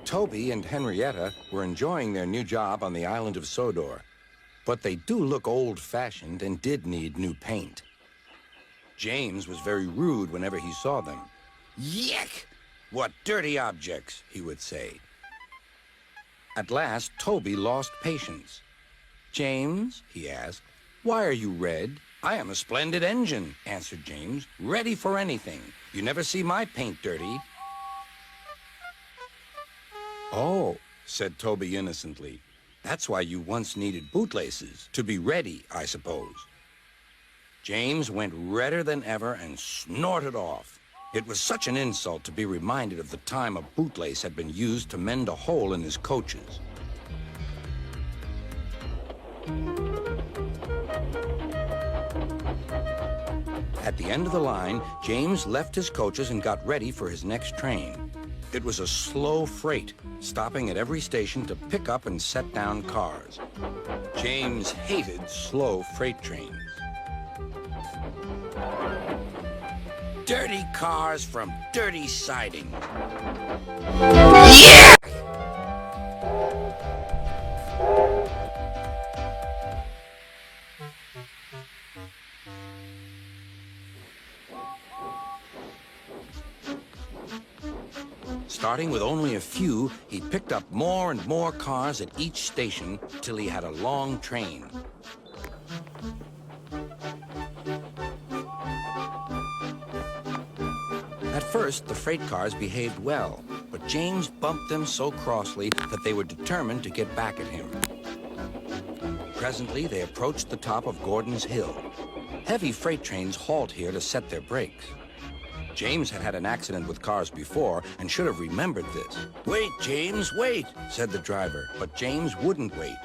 Toby and Henrietta were enjoying their new job on the island of Sodor, but they do look old-fashioned and did need new paint. James was very rude whenever he saw them. "Yuck! What dirty objects," he would say. At last, Toby lost patience. "James," he asked, "why are you red?" "I am a splendid engine," answered James, "ready for anything. You never see my paint dirty." "Oh," said Toby innocently, "that's why you once needed bootlaces, to be ready, I suppose." James went redder than ever and snorted off. It was such an insult to be reminded of the time a bootlace had been used to mend a hole in his coaches. At the end of the line, James left his coaches and got ready for his next train. It was a slow freight, stopping at every station to pick up and set down cars. James hated slow freight trains. Dirty cars from dirty siding. Yeah! Starting with only a few, he picked up more and more cars at each station till he had a long train. At first, the freight cars behaved well, but James bumped them so crossly that they were determined to get back at him. Presently, they approached the top of Gordon's Hill. Heavy freight trains halt here to set their brakes. James had had an accident with cars before and should have remembered this. "Wait, James, wait," said the driver, but James wouldn't wait.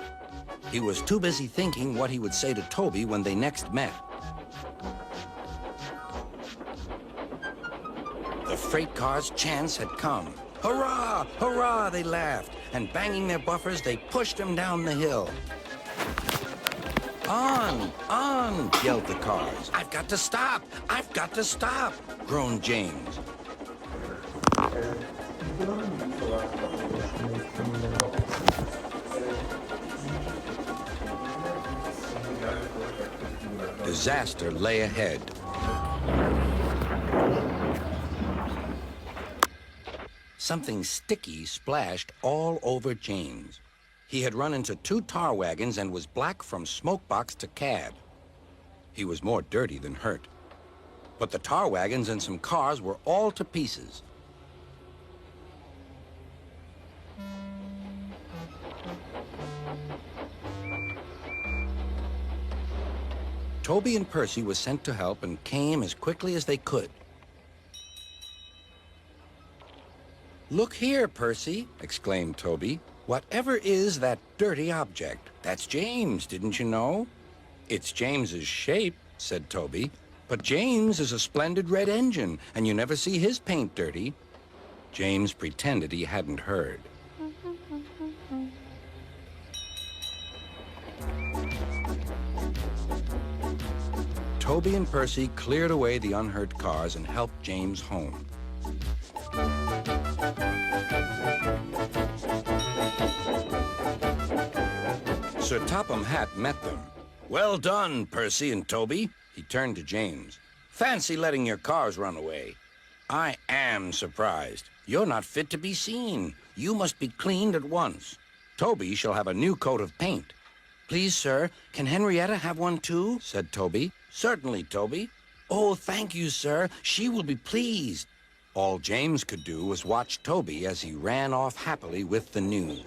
He was too busy thinking what he would say to Toby when they next met. The freight car's chance had come. "Hurrah! Hurrah!" they laughed, and banging their buffers, they pushed him down the hill. "On! On!" yelled the cars. "I've got to stop! I've got to stop!" groaned James. Disaster lay ahead. Something sticky splashed all over James. He had run into 2 tar wagons and was black from smokebox to cab. He was more dirty than hurt. But the tar wagons and some cars were all to pieces. Toby and Percy were sent to help and came as quickly as they could. "Look here, Percy," exclaimed Toby. "Whatever is that dirty object? That's James, didn't you know?" "It's James's shape," said Toby. "But James is a splendid red engine, and you never see his paint dirty." James pretended he hadn't heard. Toby and Percy cleared away the unhurt cars and helped James home. Sir Topham Hatt met them. "Well done, Percy and Toby." He turned to James. "Fancy letting your cars run away. I am surprised. You're not fit to be seen. You must be cleaned at once. Toby shall have a new coat of paint." "Please, sir, can Henrietta have one too?" said Toby. "Certainly, Toby." "Oh, thank you, sir. She will be pleased." All James could do was watch Toby as he ran off happily with the news.